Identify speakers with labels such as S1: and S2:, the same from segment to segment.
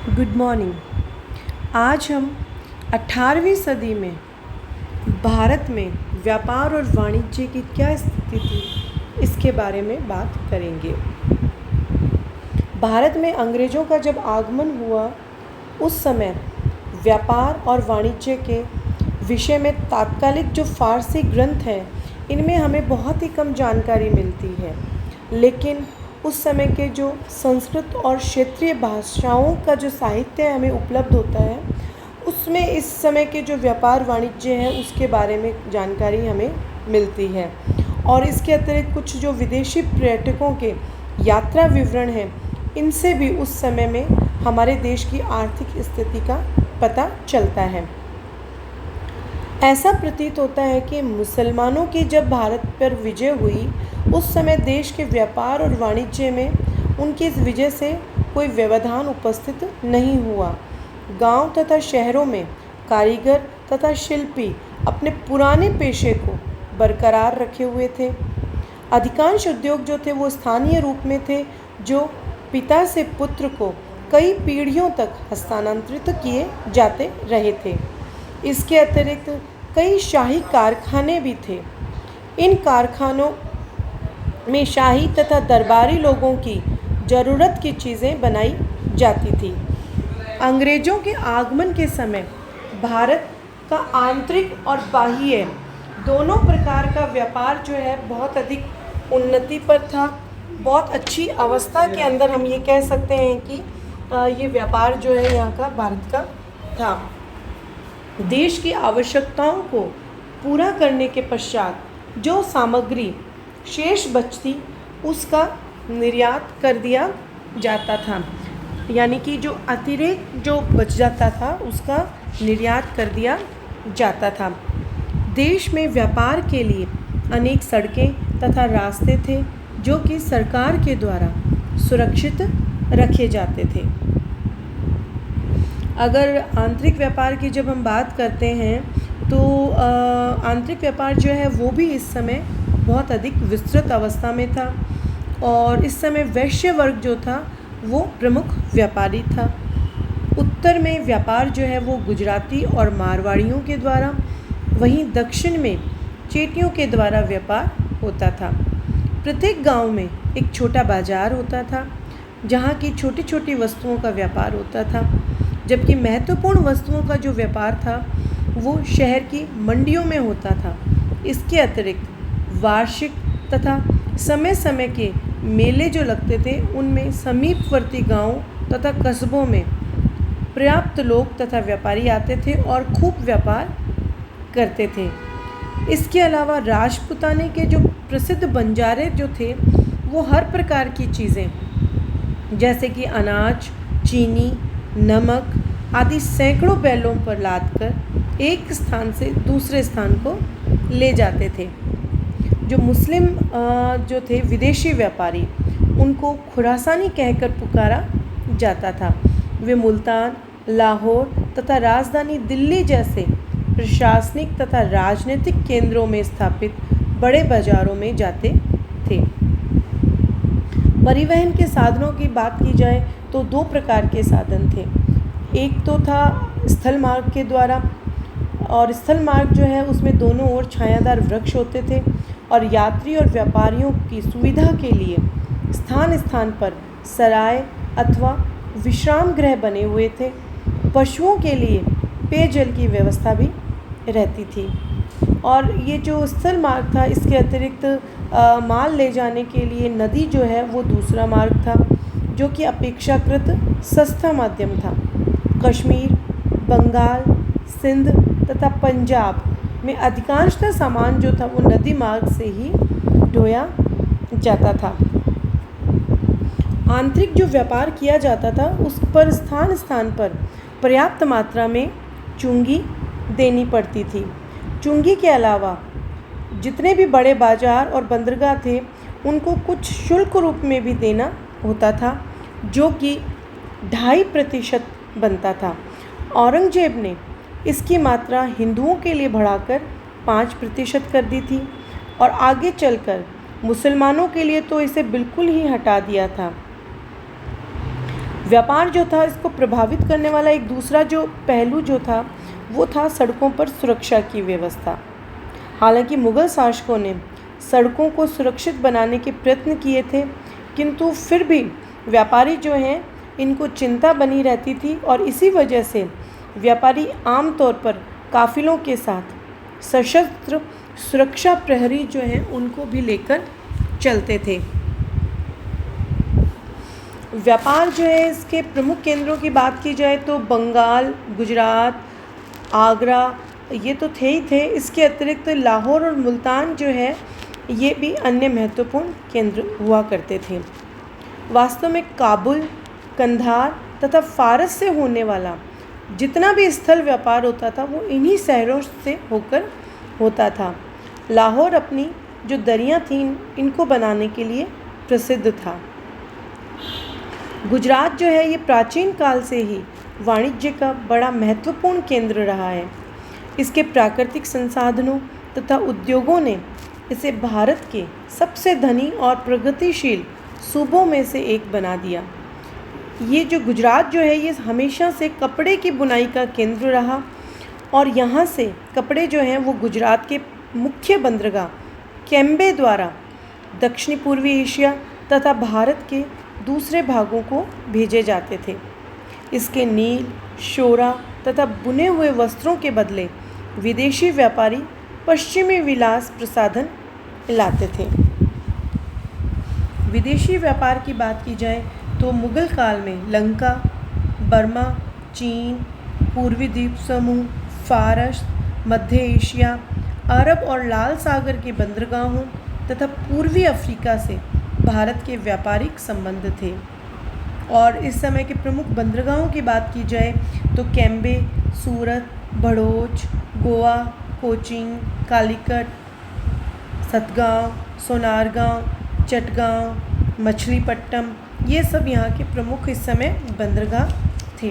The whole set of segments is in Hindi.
S1: Good morning. आज हम 18वीं सदी में भारत में व्यापार और वाणिज्य की क्या स्थिति थी इसके बारे में बात करेंगे। भारत में अंग्रेज़ों का जब आगमन हुआ उस समय व्यापार और वाणिज्य के विषय में तात्कालिक जो फ़ारसी ग्रंथ हैं इनमें हमें बहुत ही कम जानकारी मिलती है, लेकिन उस समय के जो संस्कृत और क्षेत्रीय भाषाओं का जो साहित्य हमें उपलब्ध होता है उसमें इस समय के जो व्यापार वाणिज्य है उसके बारे में जानकारी हमें मिलती है। और इसके अतिरिक्त कुछ जो विदेशी पर्यटकों के यात्रा विवरण हैं इनसे भी उस समय में हमारे देश की आर्थिक स्थिति का पता चलता है। ऐसा प्रतीत होता है कि मुसलमानों की जब भारत पर विजय हुई उस समय देश के व्यापार और वाणिज्य में उनकी इस विजय से कोई व्यवधान उपस्थित नहीं हुआ। गांव तथा शहरों में कारीगर तथा शिल्पी अपने पुराने पेशे को बरकरार रखे हुए थे। अधिकांश उद्योग जो थे वो स्थानीय रूप में थे, जो पिता से पुत्र को कई पीढ़ियों तक हस्तांतरित किए जाते रहे थे। इसके अतिरिक्त कई शाही कारखाने भी थे। इन कारखानों में शाही तथा दरबारी लोगों की ज़रूरत की चीज़ें बनाई जाती थी। अंग्रेज़ों के आगमन के समय भारत का आंतरिक और बाह्य दोनों प्रकार का व्यापार जो है बहुत अधिक उन्नति पर था। बहुत अच्छी अवस्था के अंदर हम ये कह सकते हैं कि ये व्यापार जो है यहाँ का भारत का था। देश की आवश्यकताओं को पूरा करने के पश्चात जो सामग्री शेष बचती उसका निर्यात कर दिया जाता था, यानी कि जो अतिरिक्त जो बच जाता था उसका निर्यात कर दिया जाता था। देश में व्यापार के लिए अनेक सड़कें तथा रास्ते थे जो कि सरकार के द्वारा सुरक्षित रखे जाते थे। अगर आंतरिक व्यापार की जब हम बात करते हैं तो आंतरिक व्यापार जो है वो भी इस समय बहुत अधिक विस्तृत अवस्था में था और इस समय वैश्य वर्ग जो था वो प्रमुख व्यापारी था। उत्तर में व्यापार जो है वो गुजराती और मारवाड़ियों के द्वारा, वहीं दक्षिण में चेटियों के द्वारा व्यापार होता था। प्रत्येक गांव में एक छोटा बाजार होता था जहां की छोटी छोटी वस्तुओं का व्यापार होता था, जबकि महत्वपूर्ण वस्तुओं का जो व्यापार था वो शहर की मंडियों में होता था। इसके अतिरिक्त वार्षिक तथा समय समय के मेले जो लगते थे उनमें समीपवर्ती गांवों तथा कस्बों में पर्याप्त लोग तथा व्यापारी आते थे और खूब व्यापार करते थे। इसके अलावा राजपुताने के जो प्रसिद्ध बंजारे जो थे वो हर प्रकार की चीज़ें जैसे कि अनाज, चीनी, नमक आदि सैकड़ों बैलों पर लादकर एक स्थान से दूसरे स्थान को ले जाते थे। जो मुस्लिम जो थे विदेशी व्यापारी उनको खुरासानी कहकर पुकारा जाता था। वे मुल्तान, लाहौर तथा राजधानी दिल्ली जैसे प्रशासनिक तथा राजनीतिक केंद्रों में स्थापित बड़े बाज़ारों में जाते थे। परिवहन के साधनों की बात की जाए तो दो प्रकार के साधन थे। एक तो था स्थल मार्ग के द्वारा, और स्थल मार्ग जो है उसमें दोनों ओर छायादार वृक्ष होते थे और यात्री और व्यापारियों की सुविधा के लिए स्थान स्थान पर सराय अथवा विश्राम गृह बने हुए थे। पशुओं के लिए पेयजल की व्यवस्था भी रहती थी। और ये जो स्थल मार्ग था इसके अतिरिक्त माल ले जाने के लिए नदी जो है वो दूसरा मार्ग था जो कि अपेक्षाकृत सस्ता माध्यम था। कश्मीर, बंगाल, सिंध तथा पंजाब में अधिकांशतः सामान जो था वो नदी मार्ग से ही ढोया जाता था। आंतरिक जो व्यापार किया जाता था उस पर स्थान स्थान पर पर्याप्त मात्रा में चुंगी देनी पड़ती थी। चुंगी के अलावा जितने भी बड़े बाजार और बंदरगाह थे उनको कुछ शुल्क रूप में भी देना होता था जो कि 2.5% बनता था। औरंगजेब ने इसकी मात्रा हिंदुओं के लिए बढ़ाकर 5% कर दी थी और आगे चलकर मुसलमानों के लिए तो इसे बिल्कुल ही हटा दिया था। व्यापार जो था इसको प्रभावित करने वाला एक दूसरा जो पहलू जो था वो था सड़कों पर सुरक्षा की व्यवस्था। हालांकि मुग़ल शासकों ने सड़कों को सुरक्षित बनाने के प्रयत्न किए थे, किंतु फिर भी व्यापारी जो हैं इनको चिंता बनी रहती थी और इसी वजह से व्यापारी आमतौर पर काफ़िलों के साथ सशस्त्र सुरक्षा प्रहरी जो हैं उनको भी लेकर चलते थे। व्यापार जो है इसके प्रमुख केंद्रों की बात की जाए तो बंगाल, गुजरात, आगरा ये तो थे ही थे। इसके अतिरिक्त लाहौर और मुल्तान जो है ये भी अन्य महत्वपूर्ण केंद्र हुआ करते थे। वास्तव में काबुल, कंधार तथा फारस से होने वाला जितना भी स्थल व्यापार होता था वो इन्हीं शहरों से होकर होता था। लाहौर अपनी जो दरियाँ थीं इनको बनाने के लिए प्रसिद्ध था। गुजरात जो है ये प्राचीन काल से ही वाणिज्य का बड़ा महत्वपूर्ण केंद्र रहा है। इसके प्राकृतिक संसाधनों तथा उद्योगों ने इसे भारत के सबसे धनी और प्रगतिशील सूबों में से एक बना दिया। ये जो गुजरात जो है ये हमेशा से कपड़े की बुनाई का केंद्र रहा और यहाँ से कपड़े जो हैं वो गुजरात के मुख्य बंदरगाह कैम्बे द्वारा दक्षिणी पूर्वी एशिया तथा भारत के दूसरे भागों को भेजे जाते थे। इसके नील, शोरा तथा बुने हुए वस्त्रों के बदले विदेशी व्यापारी पश्चिमी विलास प्रसाधन लाते थे। विदेशी व्यापार की बात की जाए तो मुग़ल काल में लंका, बर्मा, चीन, पूर्वी द्वीप समूह, फारस, मध्य एशिया, अरब और लाल सागर के बंदरगाहों तथा पूर्वी अफ्रीका से भारत के व्यापारिक संबंध थे। और इस समय के प्रमुख बंदरगाहों की बात की जाए तो कैम्बे, सूरत, भड़ोच, गोवा, कोचीन, कालीकट, सतगांव, सोनारगांव, चटगांव, मछलीपट्टनम ये सब यहाँ के प्रमुख इस समय बंदरगाह थे।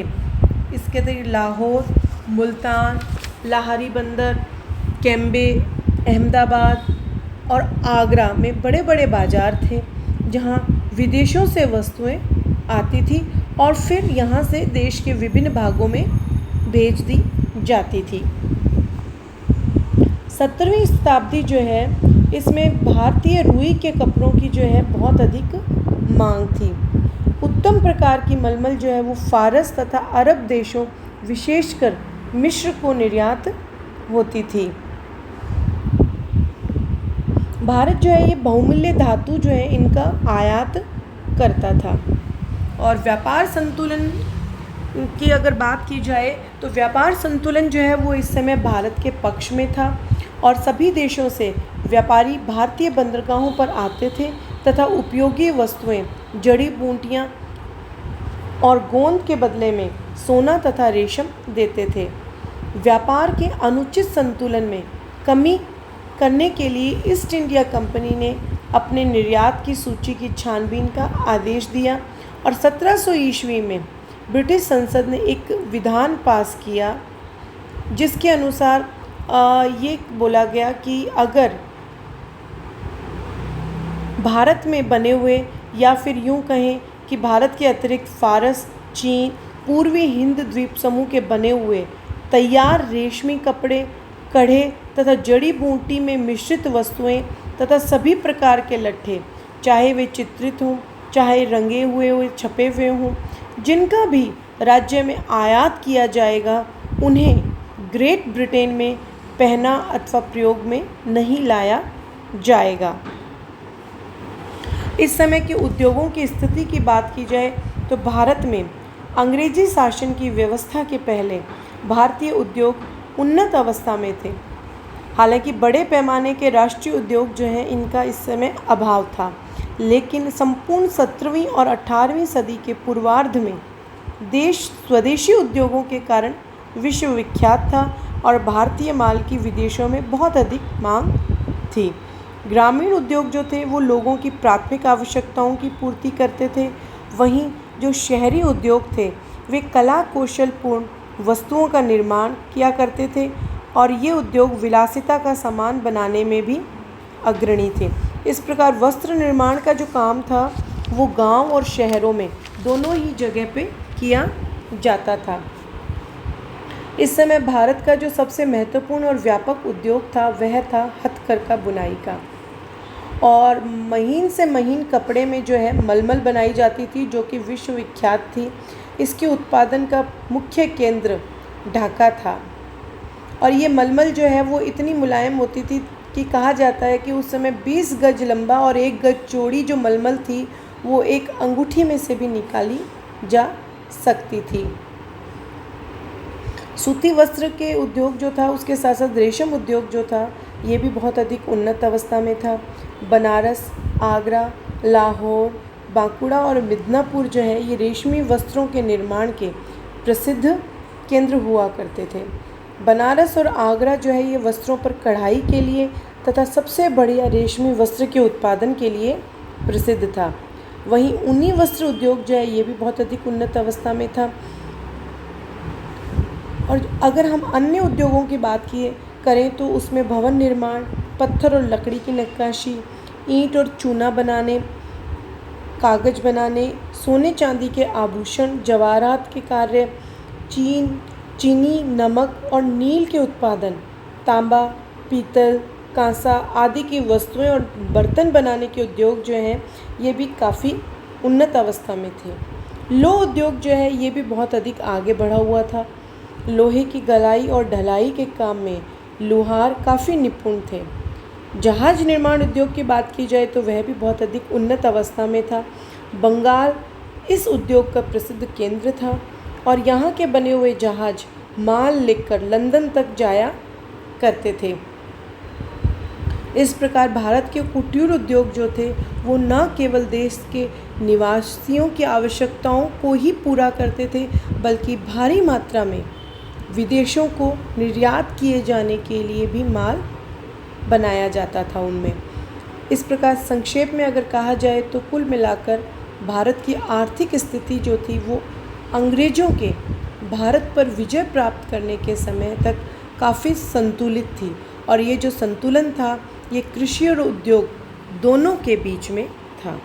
S1: इसके अतिरिक्त लाहौर, मुल्तान, लाहौरी बंदर, कैम्बे, अहमदाबाद और आगरा में बड़े बड़े बाज़ार थे जहाँ विदेशों से वस्तुएं आती थी और फिर यहाँ से देश के विभिन्न भागों में भेज दी जाती थी। 17वीं शताब्दी जो है इसमें भारतीय रुई के कपड़ों की जो है बहुत अधिक मांग थी। उत्तम प्रकार की मलमल जो है वो फारस तथा अरब देशों विशेषकर मिस्र को निर्यात होती थी। भारत जो है ये बहुमूल्य धातु जो है इनका आयात करता था। और व्यापार संतुलन की अगर बात की जाए तो व्यापार संतुलन जो है वो इस समय भारत के पक्ष में था और सभी देशों से व्यापारी भारतीय बंदरगाहों पर आते थे तथा उपयोगी वस्तुएं, जड़ी बूटियाँ और गोंद के बदले में सोना तथा रेशम देते थे। व्यापार के अनुचित संतुलन में कमी करने के लिए ईस्ट इंडिया कंपनी ने अपने निर्यात की सूची की छानबीन का आदेश दिया और 1700 ईस्वी में ब्रिटिश संसद ने एक विधान पास किया जिसके अनुसार ये बोला गया कि अगर भारत में बने हुए या फिर यूं कहें कि भारत के अतिरिक्त फारस, चीन, पूर्वी हिंद द्वीप समूह के बने हुए तैयार रेशमी कपड़े, कढ़े तथा जड़ी बूटी में मिश्रित वस्तुएं तथा सभी प्रकार के लट्ठे, चाहे वे चित्रित हों चाहे रंगे हुए छपे हुए हों, जिनका भी राज्य में आयात किया जाएगा उन्हें ग्रेट ब्रिटेन में पहना अथवा प्रयोग में नहीं लाया जाएगा। इस समय के उद्योगों की स्थिति की बात की जाए तो भारत में अंग्रेजी शासन की व्यवस्था के पहले भारतीय उद्योग उन्नत अवस्था में थे। हालांकि बड़े पैमाने के राष्ट्रीय उद्योग जो हैं इनका इस समय अभाव था, लेकिन संपूर्ण 17वीं और 18वीं सदी के पूर्वार्ध में देश स्वदेशी उद्योगों के कारण विश्व विख्यात था और भारतीय माल की विदेशों में बहुत अधिक मांग थी। ग्रामीण उद्योग जो थे वो लोगों की प्राथमिक आवश्यकताओं की पूर्ति करते थे, वहीं जो शहरी उद्योग थे वे कला कौशलपूर्ण वस्तुओं का निर्माण किया करते थे और ये उद्योग विलासिता का सामान बनाने में भी अग्रणी थे। इस प्रकार वस्त्र निर्माण का जो काम था वो गांव और शहरों में दोनों ही जगह पे किया जाता था। इस समय भारत का जो सबसे महत्वपूर्ण और व्यापक उद्योग था वह था हथकरघा बुनाई का। और महीन से महीन कपड़े में जो है मलमल बनाई जाती थी, जो कि विश्व विख्यात थी। इसके उत्पादन का मुख्य केंद्र ढाका था। और ये मलमल जो है वो इतनी मुलायम होती थी कि कहा जाता है कि उस समय 20 गज लंबा और 1 गज चौड़ी जो मलमल थी वो एक अंगूठी में से भी निकाली जा सकती थी। सूती वस्त्र के उद्योग जो था उसके साथ साथ रेशम उद्योग जो था ये भी बहुत अधिक उन्नत अवस्था में था। बनारस, आगरा, लाहौर, बांकुड़ा और मिदनापुर जो है ये रेशमी वस्त्रों के निर्माण के प्रसिद्ध केंद्र हुआ करते थे। बनारस और आगरा जो है ये वस्त्रों पर कढ़ाई के लिए तथा सबसे बढ़िया रेशमी वस्त्र के उत्पादन के लिए प्रसिद्ध था। वहीं ऊनी वस्त्र उद्योग जो है ये भी बहुत अधिक उन्नत अवस्था में था। और अगर हम अन्य उद्योगों की बात करें तो उसमें भवन निर्माण, पत्थर और लकड़ी की नक्काशी, ईंट और चूना बनाने, कागज़ बनाने, सोने चांदी के आभूषण, जवाहरात के कार्य, चीनी, नमक और नील के उत्पादन, तांबा, पीतल, कांसा आदि की वस्तुएं और बर्तन बनाने के उद्योग जो हैं ये भी काफ़ी उन्नत अवस्था में थे। लौह उद्योग जो है ये भी बहुत अधिक आगे बढ़ा हुआ था। लोहे की गलाई और ढलाई के काम में लोहार काफ़ी निपुण थे। जहाज निर्माण उद्योग की बात की जाए तो वह भी बहुत अधिक उन्नत अवस्था में था। बंगाल इस उद्योग का प्रसिद्ध केंद्र था और यहाँ के बने हुए जहाज माल लेकर लंदन तक जाया करते थे। इस प्रकार भारत के कुटीर उद्योग जो थे वो न केवल देश के निवासियों की आवश्यकताओं को ही पूरा करते थे बल्कि भारी मात्रा में विदेशों को निर्यात किए जाने के लिए भी माल बनाया जाता था उनमें। इस प्रकार संक्षेप में अगर कहा जाए तो कुल मिलाकर भारत की आर्थिक स्थिति जो थी वो अंग्रेज़ों के भारत पर विजय प्राप्त करने के समय तक काफ़ी संतुलित थी। और ये जो संतुलन था ये कृषि और उद्योग दोनों के बीच में था।